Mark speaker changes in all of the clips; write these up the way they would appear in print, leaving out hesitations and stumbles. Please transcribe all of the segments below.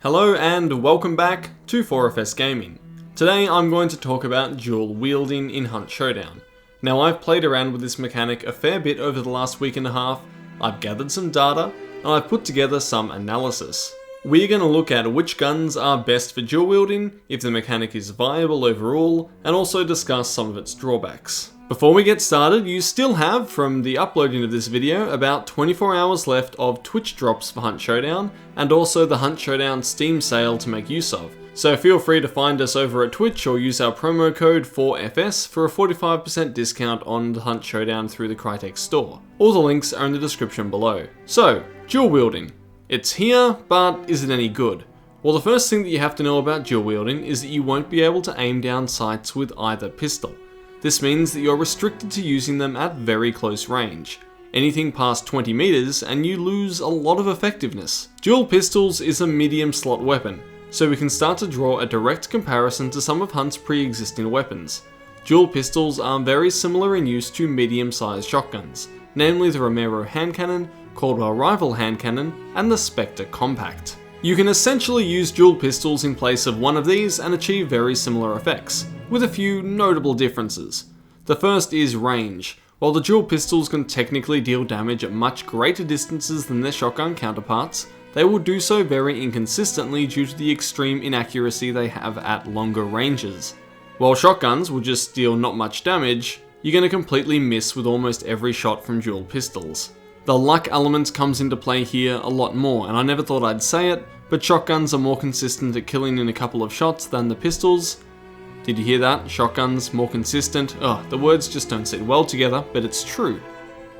Speaker 1: Hello and welcome back to 4FS Gaming. Today I'm going to talk about dual wielding in Hunt Showdown. Now I've played around with this mechanic a fair bit over the last week and a half, I've gathered some data, and I've put together some analysis. We're going to look at which guns are best for dual wielding, if the mechanic is viable overall, and also discuss some of its drawbacks. Before we get started, you still have, from the uploading of this video, about 24 hours left of Twitch drops for Hunt Showdown, and also the Hunt Showdown Steam sale to make use of. So feel free to find us over at Twitch or use our promo code 4FS for a 45% discount on the Hunt Showdown through the Crytek store. All the links are in the description below. So, dual wielding. It's here, but is it any good? Well, the first thing that you have to know about dual wielding is that you won't be able to aim down sights with either pistol. This means that you're restricted to using them at very close range. Anything past 20 meters and you lose a lot of effectiveness. Dual pistols is a medium slot weapon, so we can start to draw a direct comparison to some of Hunt's pre-existing weapons. Dual pistols are very similar in use to medium-sized shotguns, namely the Romero hand cannon, Caldwell Rival hand cannon, and the Spectre Compact. You can essentially use dual pistols in place of one of these and achieve very similar effects, with a few notable differences. The first is range. While the dual pistols can technically deal damage at much greater distances than their shotgun counterparts, they will do so very inconsistently due to the extreme inaccuracy they have at longer ranges. While shotguns will just deal not much damage, you're going to completely miss with almost every shot from dual pistols. The luck element comes into play here a lot more, and I never thought I'd say it, but shotguns are more consistent at killing in a couple of shots than the pistols. Did you hear that? Shotguns, more consistent. The words just don't sit well together, but it's true.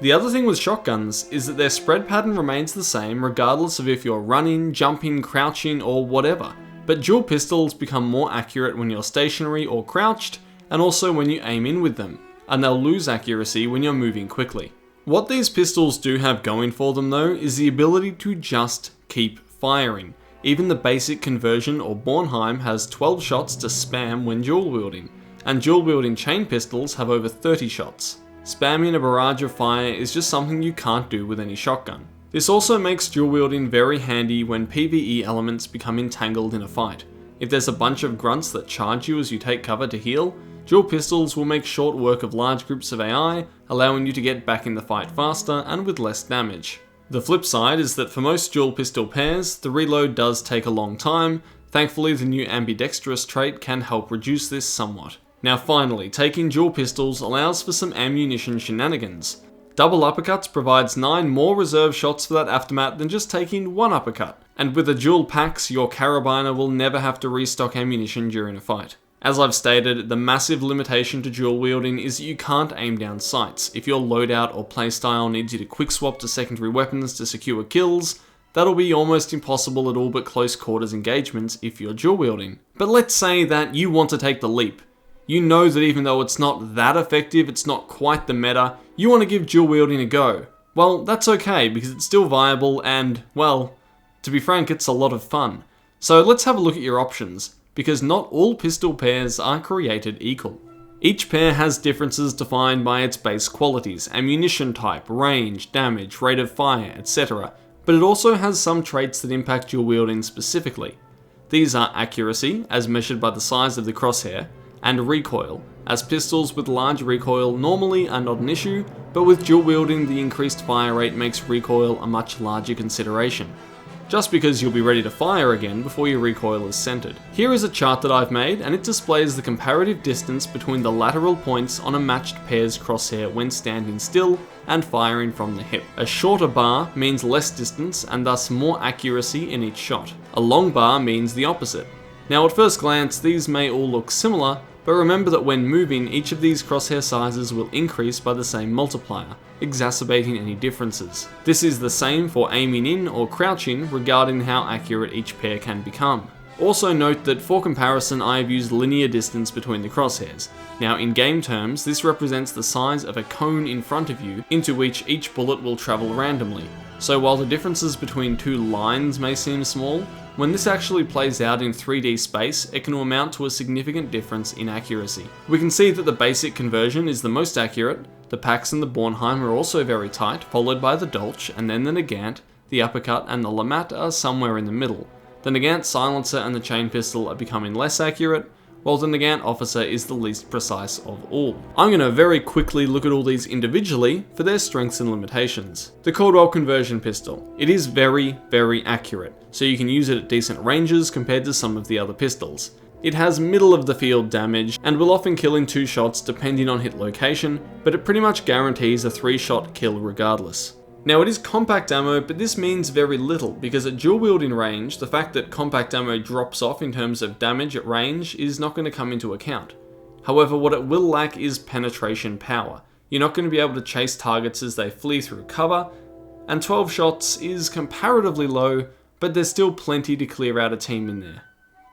Speaker 1: The other thing with shotguns is that their spread pattern remains the same regardless of if you're running, jumping, crouching, or whatever. But dual pistols become more accurate when you're stationary or crouched, and also when you aim in with them, and they'll lose accuracy when you're moving quickly. What these pistols do have going for them though is the ability to just keep firing. Even the basic conversion or Bornheim has 12 shots to spam when dual wielding, and dual wielding chain pistols have over 30 shots. Spamming a barrage of fire is just something you can't do with any shotgun. This also makes dual wielding very handy when PvE elements become entangled in a fight. If there's a bunch of grunts that charge you as you take cover to heal, dual pistols will make short work of large groups of AI, allowing you to get back in the fight faster and with less damage. The flip side is that for most dual pistol pairs, the reload does take a long time. Thankfully, the new ambidextrous trait can help reduce this somewhat. Now finally, taking dual pistols allows for some ammunition shenanigans. Double uppercuts provides 9 more reserve shots for that aftermath than just taking one uppercut. And with the dual packs, your carabiner will never have to restock ammunition during a fight. As I've stated, the massive limitation to dual wielding is that you can't aim down sights. If your loadout or playstyle needs you to quick swap to secondary weapons to secure kills, that'll be almost impossible at all but close quarters engagements if you're dual wielding. But let's say that you want to take the leap. You know that even though it's not that effective, it's not quite the meta, you want to give dual wielding a go. Well, that's okay because it's still viable and, well, to be frank, it's a lot of fun. So let's have a look at your options, because not all pistol pairs are created equal. Each pair has differences defined by its base qualities, ammunition type, range, damage, rate of fire, etc. But it also has some traits that impact dual wielding specifically. These are accuracy, as measured by the size of the crosshair, and recoil, as pistols with large recoil normally are not an issue, but with dual wielding the increased fire rate makes recoil a much larger consideration. Just because you'll be ready to fire again before your recoil is centered. Here is a chart that I've made, and it displays the comparative distance between the lateral points on a matched pair's crosshair when standing still and firing from the hip. A shorter bar means less distance and thus more accuracy in each shot. A long bar means the opposite. Now at first glance these may all look similar, but remember that when moving, each of these crosshair sizes will increase by the same multiplier, exacerbating any differences. This is the same for aiming in or crouching regarding how accurate each pair can become. Also note that for comparison I have used linear distance between the crosshairs. Now in game terms, this represents the size of a cone in front of you into which each bullet will travel randomly. So while the differences between two lines may seem small, when this actually plays out in 3D space, it can amount to a significant difference in accuracy. We can see that the basic conversion is the most accurate, the Pax and the Bornheim are also very tight, followed by the Dolch, and then the Nagant, the Uppercut and the Lamat are somewhere in the middle. The Nagant Silencer and the Chain Pistol are becoming less accurate, while the Nagant Officer is the least precise of all. I'm going to very quickly look at all these individually for their strengths and limitations. The Caldwell Conversion Pistol. It is very, very accurate, so you can use it at decent ranges compared to some of the other pistols. It has middle of the field damage and will often kill in 2 shots depending on hit location, but it pretty much guarantees a 3-shot kill regardless. Now it is compact ammo, but this means very little, because at dual wielding range, the fact that compact ammo drops off in terms of damage at range is not going to come into account. However, what it will lack is penetration power. You're not going to be able to chase targets as they flee through cover, and 12 shots is comparatively low, but there's still plenty to clear out a team in there.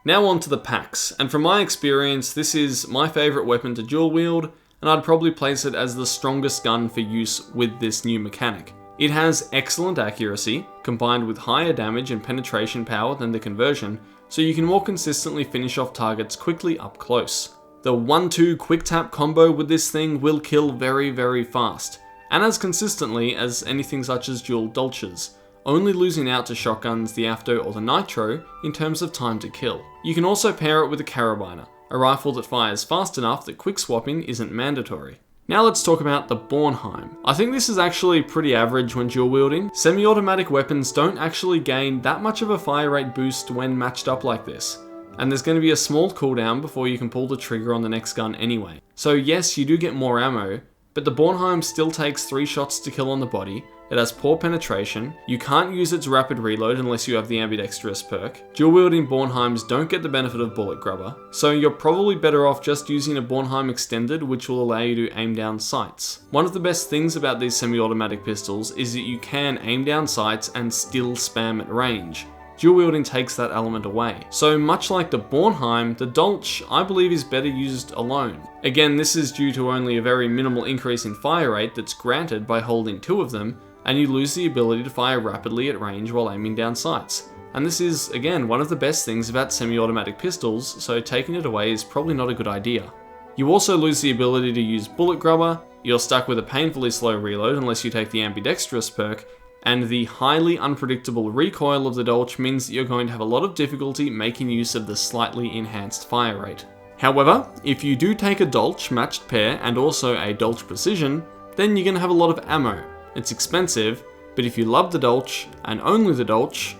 Speaker 1: Now on to the packs, and from my experience, this is my favourite weapon to dual wield, and I'd probably place it as the strongest gun for use with this new mechanic. It has excellent accuracy, combined with higher damage and penetration power than the conversion, so you can more consistently finish off targets quickly up close. The 1-2 quick tap combo with this thing will kill very, very fast, and as consistently as anything such as dual dolches, only losing out to shotguns, the Afto or the Nitro in terms of time to kill. You can also pair it with a Carabiner, a rifle that fires fast enough that quick swapping isn't mandatory. Now let's talk about the Bornheim. I think this is actually pretty average when dual wielding. Semi-automatic weapons don't actually gain that much of a fire rate boost when matched up like this, and there's going to be a small cooldown before you can pull the trigger on the next gun anyway. So yes, you do get more ammo, but the Bornheim still takes 3 shots to kill on the body, it has poor penetration, you can't use its rapid reload unless you have the ambidextrous perk, dual wielding Bornheims don't get the benefit of bullet grubber, so you're probably better off just using a Bornheim extended, which will allow you to aim down sights. One of the best things about these semi-automatic pistols is that you can aim down sights and still spam at range. Dual wielding takes that element away. So much like the Bornheim, the Dolch I believe is better used alone. Again, this is due to only a very minimal increase in fire rate that's granted by holding 2 of them, and you lose the ability to fire rapidly at range while aiming down sights. And this is, again, one of the best things about semi-automatic pistols, so taking it away is probably not a good idea. You also lose the ability to use bullet grubber, you're stuck with a painfully slow reload unless you take the ambidextrous perk, and the highly unpredictable recoil of the Dolch means that you're going to have a lot of difficulty making use of the slightly enhanced fire rate. However, if you do take a Dolch matched pair and also a Dolch precision, then you're going to have a lot of ammo. It's expensive, but if you love the Dolch, and only the Dolch,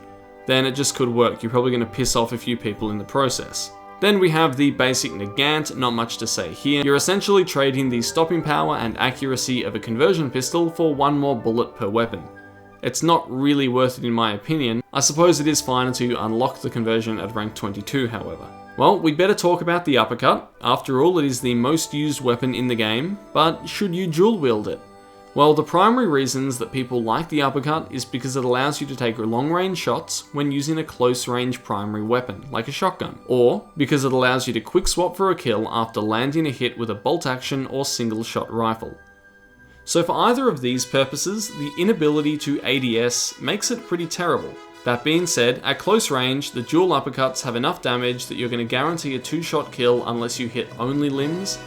Speaker 1: then it just could work. You're probably going to piss off a few people in the process. Then we have the basic Nagant, not much to say here. You're essentially trading the stopping power and accuracy of a conversion pistol for 1 more bullet per weapon. It's not really worth it in my opinion. I suppose it is fine until you unlock the conversion at rank 22, however. Well, we'd better talk about the uppercut. After all, it is the most used weapon in the game, but should you dual wield it? Well, the primary reasons that people like the uppercut is because it allows you to take long range shots when using a close range primary weapon, like a shotgun, or because it allows you to quick swap for a kill after landing a hit with a bolt action or single shot rifle. So for either of these purposes, the inability to ADS makes it pretty terrible. That being said, at close range, the dual uppercuts have enough damage that you're going to guarantee a 2-shot kill unless you hit only limbs,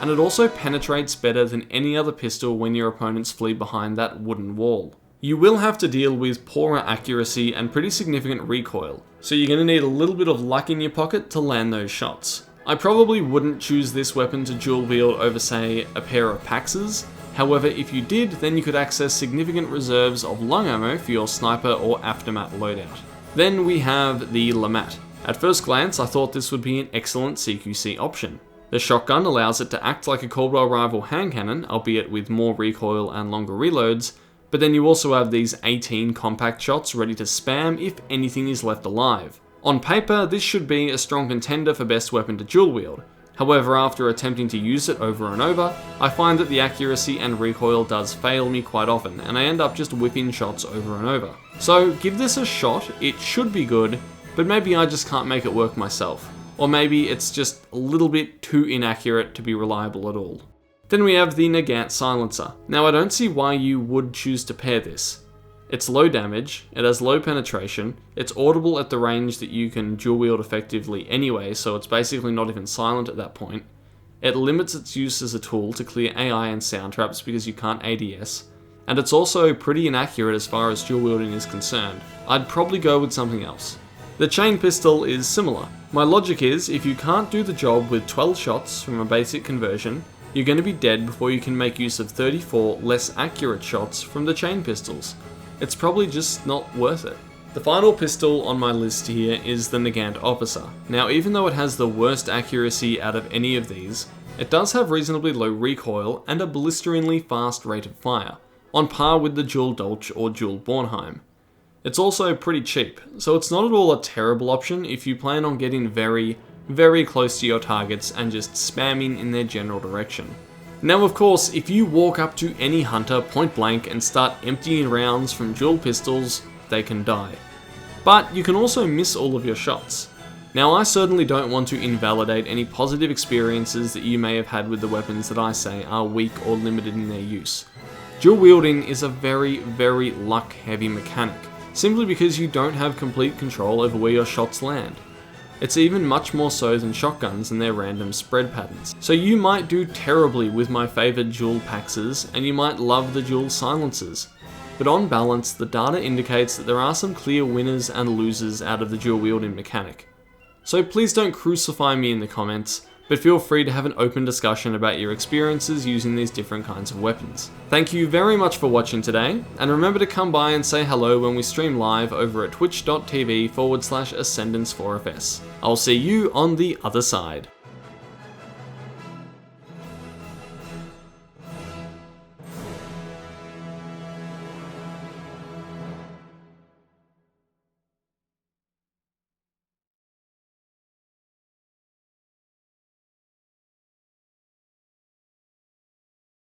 Speaker 1: and it also penetrates better than any other pistol when your opponents flee behind that wooden wall. You will have to deal with poorer accuracy and pretty significant recoil, so you're going to need a little bit of luck in your pocket to land those shots. I probably wouldn't choose this weapon to dual wield over, say, a pair of Paxes. However, if you did, then you could access significant reserves of lung ammo for your sniper or aftermath loadout. Then we have the Lamat. At first glance, I thought this would be an excellent CQC option. The shotgun allows it to act like a Caldwell rifle hand cannon, albeit with more recoil and longer reloads, but then you also have these 18 compact shots ready to spam if anything is left alive. On paper, this should be a strong contender for best weapon to dual wield. However, after attempting to use it over and over, I find that the accuracy and recoil does fail me quite often, and I end up just whipping shots over and over. So give this a shot, it should be good, but maybe I just can't make it work myself. Or maybe it's just a little bit too inaccurate to be reliable at all. Then we have the Nagant Silencer. Now I don't see why you would choose to pair this. It's low damage, it has low penetration, it's audible at the range that you can dual wield effectively anyway, so it's basically not even silent at that point. It limits its use as a tool to clear AI and sound traps because you can't ADS, and it's also pretty inaccurate as far as dual wielding is concerned. I'd probably go with something else. The chain pistol is similar. My logic is, if you can't do the job with 12 shots from a basic conversion, you're going to be dead before you can make use of 34 less accurate shots from the chain pistols. It's probably just not worth it. The final pistol on my list here is the Nagant Officer. Now, even though it has the worst accuracy out of any of these, it does have reasonably low recoil and a blisteringly fast rate of fire, on par with the Dual Dolch or Dual Bornheim. It's also pretty cheap, so it's not at all a terrible option if you plan on getting very, very close to your targets and just spamming in their general direction. Now of course, if you walk up to any hunter point blank and start emptying rounds from dual pistols, they can die. But you can also miss all of your shots. Now I certainly don't want to invalidate any positive experiences that you may have had with the weapons that I say are weak or limited in their use. Dual wielding is a very, very luck heavy mechanic, simply because you don't have complete control over where your shots land. It's even much more so than shotguns and their random spread patterns. So you might do terribly with my favoured dual Paxes, and you might love the dual Silencers. But on balance, the data indicates that there are some clear winners and losers out of the dual wielding mechanic. So please don't crucify me in the comments, but feel free to have an open discussion about your experiences using these different kinds of weapons. Thank you very much for watching today, and remember to come by and say hello when we stream live over at twitch.tv/Ascendance4FS. I'll see you on the other side.